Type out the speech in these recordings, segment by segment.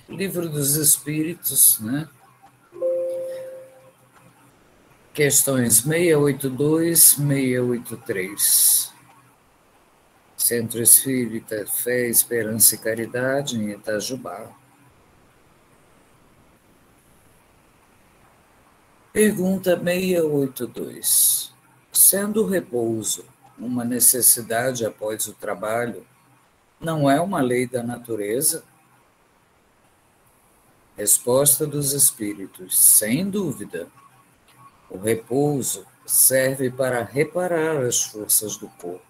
Livro dos Espíritos, né? Questões 682, 683. Centro Espírita Fé, Esperança e Caridade, em Itajubá. Pergunta 682. Sendo o repouso uma necessidade após o trabalho, não é uma lei da natureza? Resposta dos Espíritos: sem dúvida. O repouso serve para reparar as forças do corpo.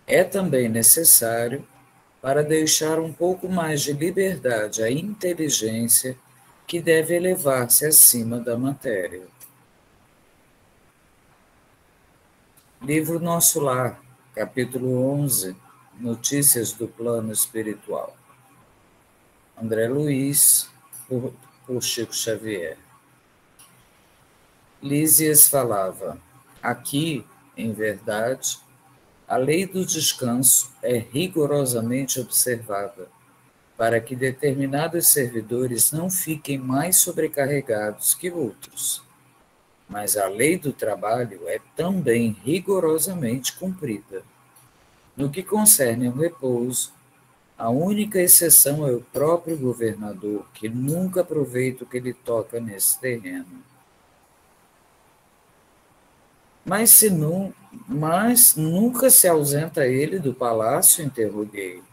É também necessário para deixar um pouco mais de liberdade à inteligência que deve elevar-se acima da matéria. Livro Nosso Lar, capítulo 11, Notícias do Plano Espiritual. André Luiz, por Chico Xavier. Lísias falava: aqui, em verdade, a lei do descanso é rigorosamente observada, para que determinados servidores não fiquem mais sobrecarregados que outros. Mas a lei do trabalho é também rigorosamente cumprida. No que concerne ao repouso, a única exceção é o próprio governador, que nunca aproveita o que lhe toca nesse terreno. Mas nunca se ausenta ele do palácio? Interroguei.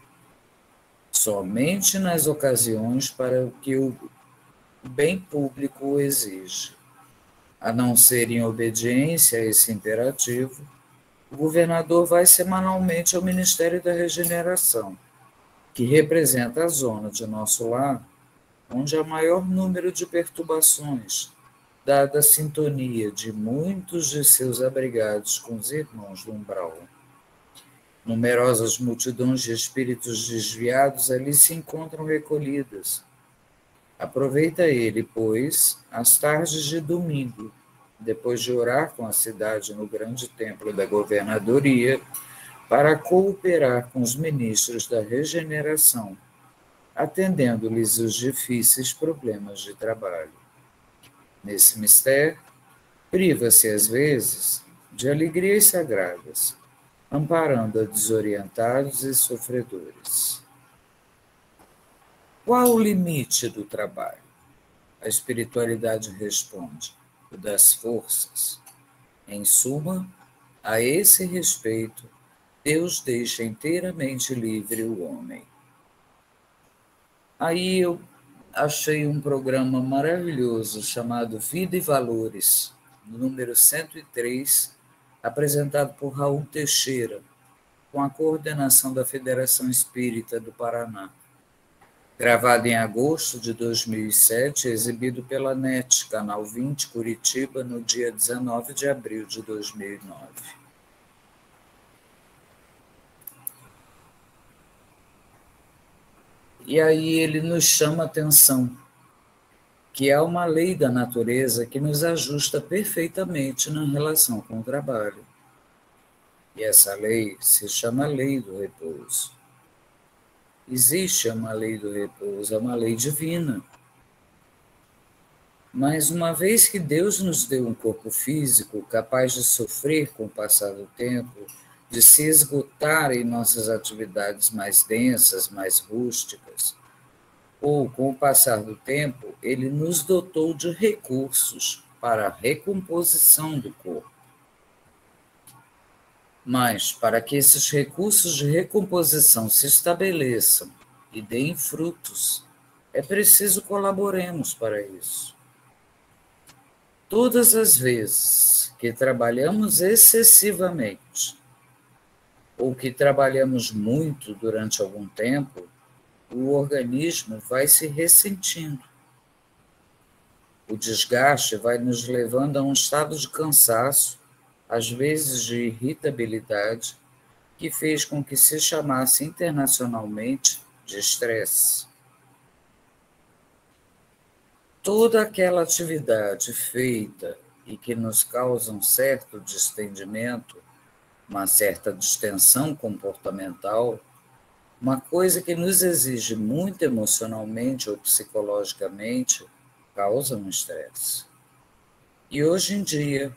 Somente nas ocasiões para o que o bem público o exige. A não ser em obediência a esse imperativo, o governador vai semanalmente ao Ministério da Regeneração, que representa a zona de Nosso Lar, onde há maior número de perturbações, dada a sintonia de muitos de seus abrigados com os irmãos do umbral. Numerosas multidões de espíritos desviados ali se encontram recolhidas. Aproveita ele, pois, as tardes de domingo, depois de orar com a cidade no grande templo da governadoria, para cooperar com os ministros da regeneração, atendendo-lhes os difíceis problemas de trabalho. Nesse mistério, priva-se às vezes de alegrias sagradas, amparando a desorientados e sofredores. Qual o limite do trabalho? A espiritualidade responde: o das forças. Em suma, a esse respeito, Deus deixa inteiramente livre o homem. Aí eu achei um programa maravilhoso chamado Vida e Valores, número 103, apresentado por Raul Teixeira, com a coordenação da Federação Espírita do Paraná. Gravado em agosto de 2007, exibido pela NET, Canal 20, Curitiba, no dia 19 de abril de 2009. E aí ele nos chama a atenção que há uma lei da natureza que nos ajusta perfeitamente na relação com o trabalho. E essa lei se chama lei do repouso. Existe uma lei do repouso, é uma lei divina. Mas uma vez que Deus nos deu um corpo físico capaz de sofrer com o passar do tempo, de se esgotar em nossas atividades mais densas, mais rústicas, ou com o passar do tempo, ele nos dotou de recursos para a recomposição do corpo. Mas, para que esses recursos de recomposição se estabeleçam e deem frutos, é preciso colaboremos para isso. Todas as vezes que trabalhamos excessivamente, ou que trabalhamos muito durante algum tempo, o organismo vai se ressentindo. O desgaste vai nos levando a um estado de cansaço, às vezes de irritabilidade, que fez com que se chamasse internacionalmente de estresse. Toda aquela atividade feita e que nos causa um certo distendimento, uma certa distensão comportamental, Uma coisa que nos exige muito emocionalmente ou psicologicamente causa um estresse. E hoje em dia,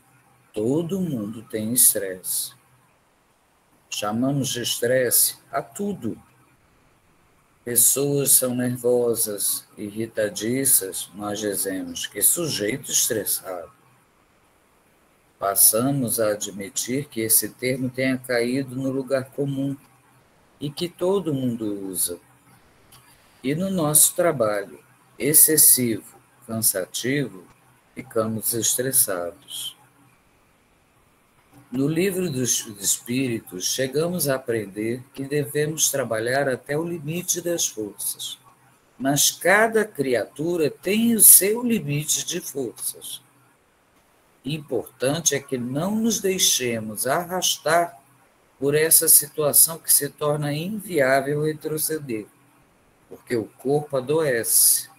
todo mundo tem estresse. Chamamos de estresse a tudo. Pessoas são nervosas, irritadiças, nós dizemos que sujeito estressado. Passamos a admitir que esse termo tenha caído no lugar comum e que todo mundo usa. E no nosso trabalho excessivo, cansativo, ficamos estressados. No livro dos Espíritos, chegamos a aprender que devemos trabalhar até o limite das forças. Mas cada criatura tem o seu limite de forças. Importante é que não nos deixemos arrastar por essa situação que se torna inviável retroceder, porque o corpo adoece.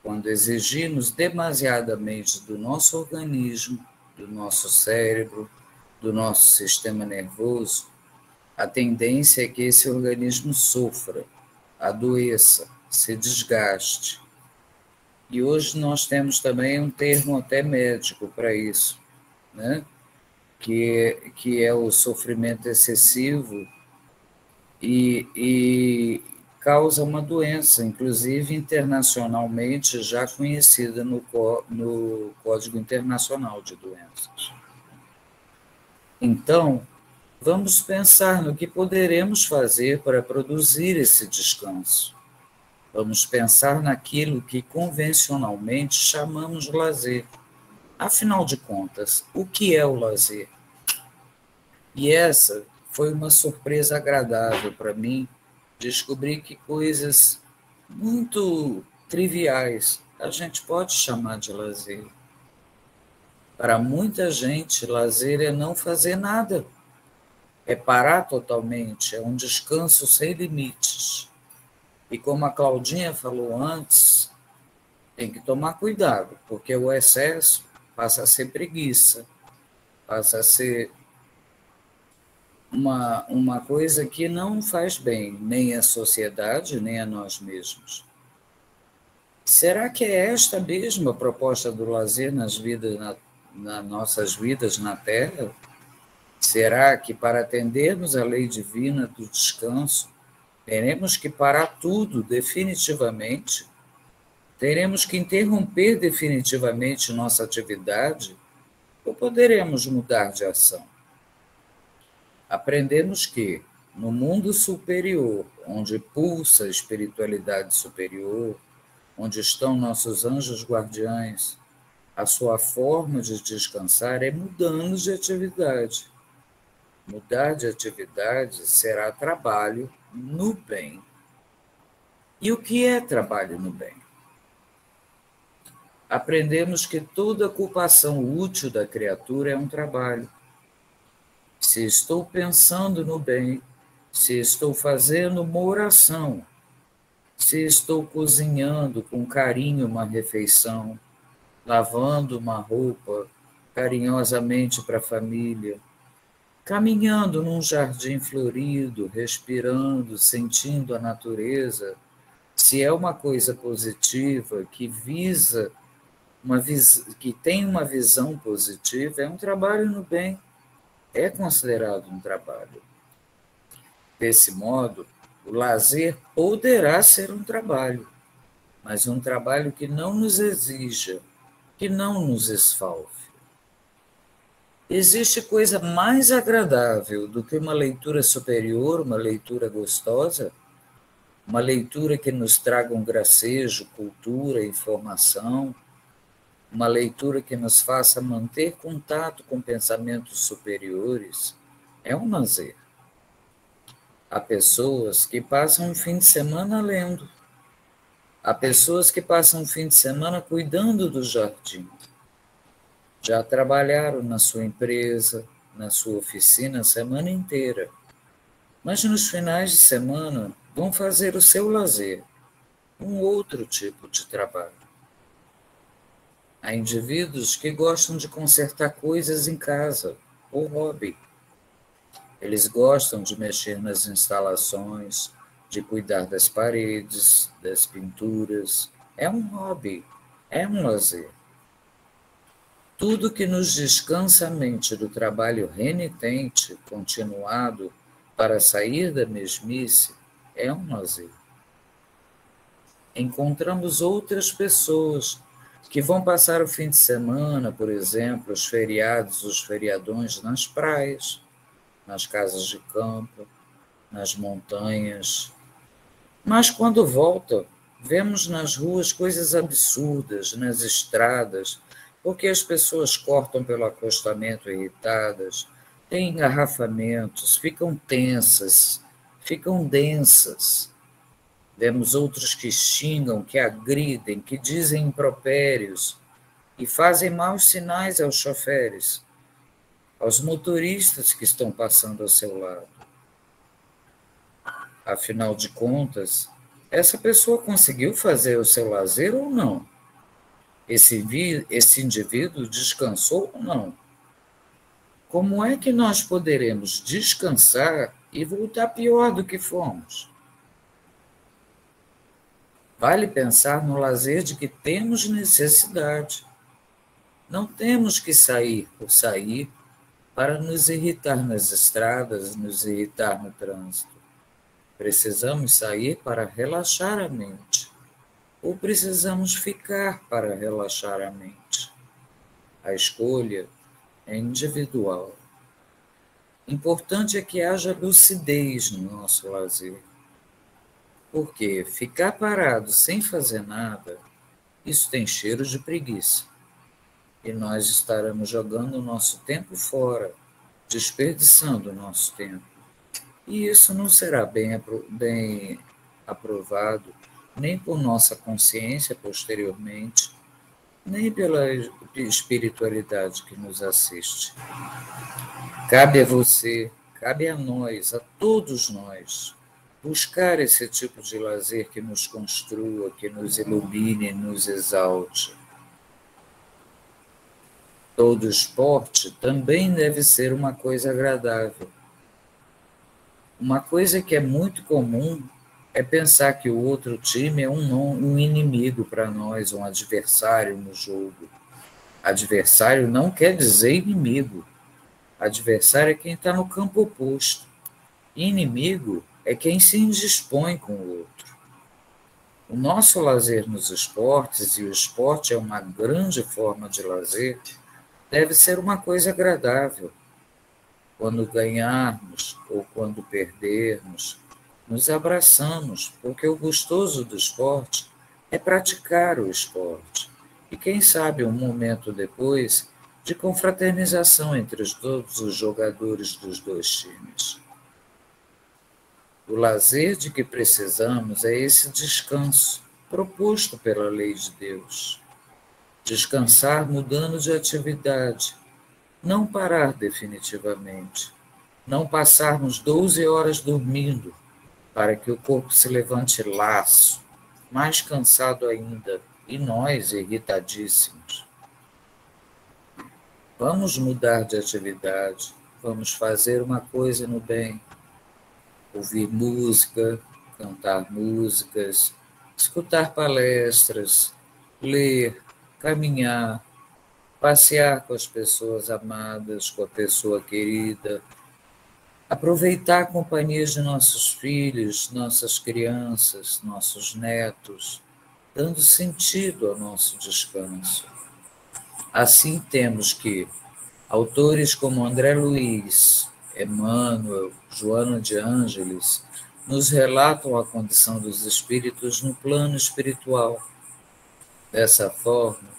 Quando exigimos demasiadamente do nosso organismo, do nosso cérebro, do nosso sistema nervoso, a tendência é que esse organismo sofra, adoeça, se desgaste. E hoje nós temos também um termo até médico para isso, né? Que é o sofrimento excessivo e causa uma doença, inclusive internacionalmente já conhecida no Código Internacional de Doenças. Então, vamos pensar no que poderemos fazer para produzir esse descanso. Vamos pensar naquilo que convencionalmente chamamos de lazer. Afinal de contas, o que é o lazer? E essa foi uma surpresa agradável para mim, descobrir que coisas muito triviais a gente pode chamar de lazer. Para muita gente, lazer é não fazer nada, é parar totalmente, é um descanso sem limites. E como a Claudinha falou antes, tem que tomar cuidado, porque o excesso passa a ser preguiça, passa a ser uma coisa que não faz bem nem à sociedade, nem a nós mesmos. Será que é esta mesma proposta do lazer nas nossas vidas na Terra? Será que para atendermos à lei divina do descanso, teremos que parar tudo definitivamente? Teremos que interromper definitivamente nossa atividade? Ou poderemos mudar de ação? Aprendemos que, no mundo superior, onde pulsa a espiritualidade superior, onde estão nossos anjos guardiães, a sua forma de descansar é mudando de atividade. Mudar de atividade será trabalho no bem. E o que é trabalho no bem? Aprendemos que toda ocupação útil da criatura é um trabalho. Se estou pensando no bem, se estou fazendo uma oração, se estou cozinhando com carinho uma refeição, lavando uma roupa carinhosamente para a família, caminhando num jardim florido, respirando, sentindo a natureza, se é uma coisa positiva que tem uma visão positiva, é um trabalho no bem, é considerado um trabalho. Desse modo, o lazer poderá ser um trabalho, mas um trabalho que não nos exija, que não nos esfalfe. Existe coisa mais agradável do que uma leitura superior, uma leitura gostosa? Uma leitura que nos traga um gracejo, cultura, informação, uma leitura que nos faça manter contato com pensamentos superiores? É um lazer. Há pessoas que passam um fim de semana lendo. Há pessoas que passam um fim de semana cuidando do jardim. Já trabalharam na sua empresa, na sua oficina a semana inteira. Mas nos finais de semana vão fazer o seu lazer, um outro tipo de trabalho. Há indivíduos que gostam de consertar coisas em casa, ou hobby. Eles gostam de mexer nas instalações, de cuidar das paredes, das pinturas. É um hobby, é um lazer. Tudo que nos descansa a mente do trabalho renitente, continuado, para sair da mesmice, é um lazer. Encontramos outras pessoas que vão passar o fim de semana, por exemplo, os feriados, os feriadões nas praias, nas casas de campo, nas montanhas. Mas quando volta, vemos nas ruas coisas absurdas, nas estradas, porque as pessoas cortam pelo acostamento irritadas, têm engarrafamentos, ficam tensas, ficam densas. Vemos outros que xingam, que agridem, que dizem impropérios e fazem maus sinais aos choferes, aos motoristas que estão passando ao seu lado. Afinal de contas, essa pessoa conseguiu fazer o seu lazer ou não? Esse indivíduo descansou ou não? Como é que nós poderemos descansar e voltar pior do que fomos? Vale pensar no lazer de que temos necessidade. Não temos que sair por sair para nos irritar nas estradas, nos irritar no trânsito. Precisamos sair para relaxar a mente, ou precisamos ficar para relaxar a mente. A escolha é individual. Importante é que haja lucidez no nosso lazer, porque ficar parado sem fazer nada, isso tem cheiro de preguiça. E nós estaremos jogando o nosso tempo fora, desperdiçando o nosso tempo. E isso não será bem aprovado nem por nossa consciência posteriormente, nem pela espiritualidade que nos assiste. Cabe a você, cabe a nós, a todos nós, buscar esse tipo de lazer que nos construa, que nos ilumine, nos exalte. Todo esporte também deve ser uma coisa agradável. Uma coisa que é muito comum é pensar que o outro time é um inimigo para nós, um adversário no jogo. Adversário não quer dizer inimigo. Adversário é quem está no campo oposto. Inimigo é quem se indispõe com o outro. O nosso lazer nos esportes, e o esporte é uma grande forma de lazer, deve ser uma coisa agradável. Quando ganharmos ou quando perdermos, nos abraçamos, porque o gostoso do esporte é praticar o esporte. E quem sabe um momento depois de confraternização entre todos os jogadores dos dois times. O lazer de que precisamos é esse descanso proposto pela lei de Deus. Descansar mudando de atividade, não parar definitivamente, não passarmos 12 horas dormindo, para que o corpo se levante laço, mais cansado ainda, e nós irritadíssimos. Vamos mudar de atividade, vamos fazer uma coisa no bem, ouvir música, cantar músicas, escutar palestras, ler, caminhar, passear com as pessoas amadas, com a pessoa querida, aproveitar a companhia de nossos filhos, nossas crianças, nossos netos, dando sentido ao nosso descanso. Assim temos que autores como André Luiz, Emmanuel, Joana de Ângeles, nos relatam a condição dos espíritos no plano espiritual. Dessa forma,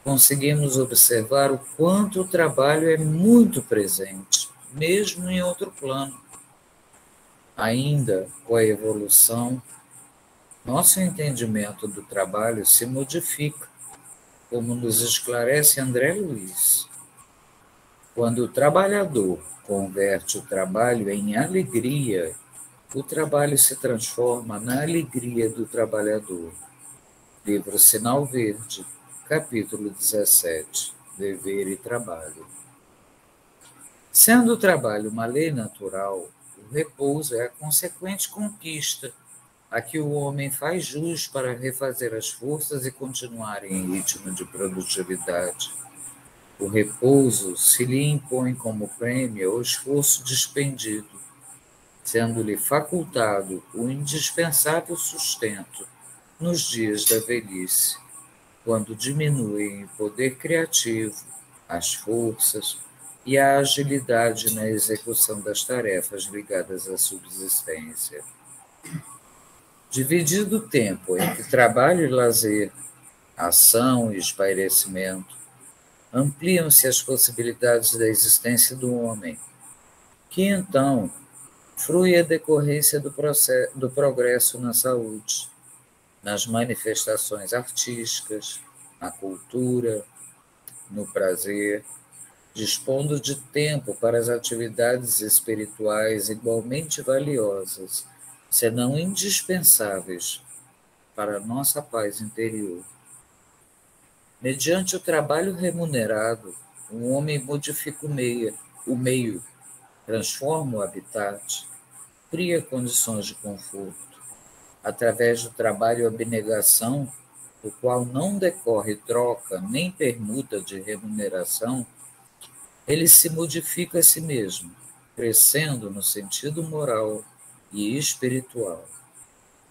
conseguimos observar o quanto o trabalho é muito presente, mesmo em outro plano. Ainda com a evolução, nosso entendimento do trabalho se modifica, como nos esclarece André Luiz. Quando o trabalhador converte o trabalho em alegria, o trabalho se transforma na alegria do trabalhador. Livro Sinal Verde, capítulo 17, Dever e Trabalho. Sendo o trabalho uma lei natural, o repouso é a consequente conquista a que o homem faz jus para refazer as forças e continuar em ritmo de produtividade. O repouso se lhe impõe como prêmio ao esforço despendido, sendo-lhe facultado o indispensável sustento nos dias da velhice, quando diminuem o poder criativo, as forças e a agilidade na execução das tarefas ligadas à subsistência. Dividido o tempo entre trabalho e lazer, ação e espairecimento, ampliam-se as possibilidades da existência do homem, que então frui a decorrência do progresso na saúde, nas manifestações artísticas, na cultura, no prazer, dispondo de tempo para as atividades espirituais igualmente valiosas, senão indispensáveis para a nossa paz interior. Mediante o trabalho remunerado, o homem modifica o meio, transforma o habitat, cria condições de conforto. Através do trabalho e abnegação, o qual não decorre troca nem permuta de remuneração, ele se modifica a si mesmo, crescendo no sentido moral e espiritual.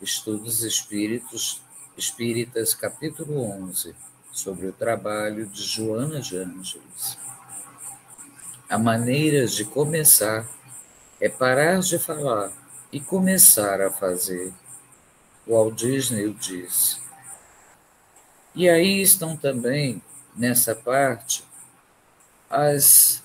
Estudos Espíritas, capítulo 11, sobre o trabalho de Joana de Ângeles. A maneira de começar é parar de falar e começar a fazer. Walt Disney diz. E aí estão também, nessa parte, as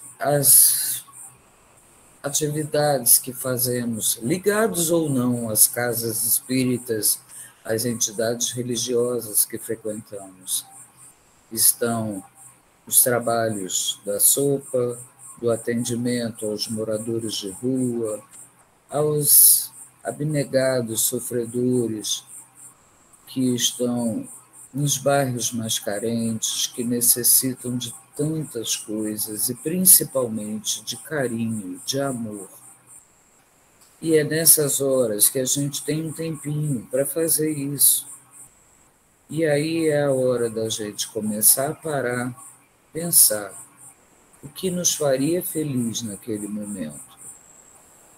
atividades que fazemos, ligados ou não às casas espíritas, às entidades religiosas que frequentamos. Estão os trabalhos da sopa, do atendimento aos moradores de rua, aos abnegados sofredores que estão nos bairros mais carentes, que necessitam de tantas coisas e principalmente de carinho, de amor. E é nessas horas que a gente tem um tempinho para fazer isso. E aí é a hora da gente começar a parar, pensar o que nos faria feliz naquele momento.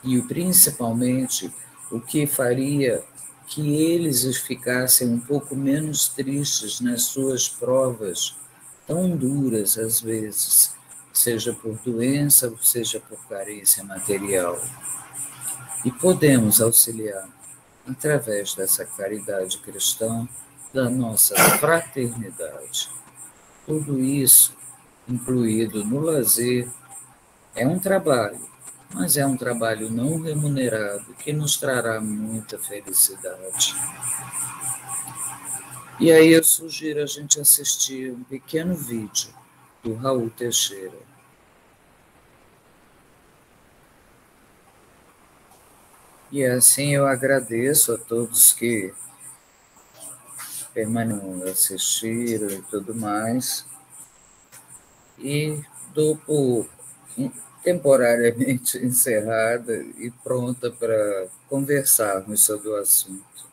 E principalmente o que faria que eles ficassem um pouco menos tristes nas suas provas tão duras às vezes, seja por doença, seja por carência material. E podemos auxiliar, através dessa caridade cristã, da nossa fraternidade. Tudo isso, incluído no lazer, é um trabalho, mas é um trabalho não remunerado que nos trará muita felicidade. E aí eu sugiro a gente assistir um pequeno vídeo do Raul Teixeira. E assim eu agradeço a todos que assistiram e tudo mais, e dou por temporariamente encerrada e pronta para conversarmos sobre o assunto.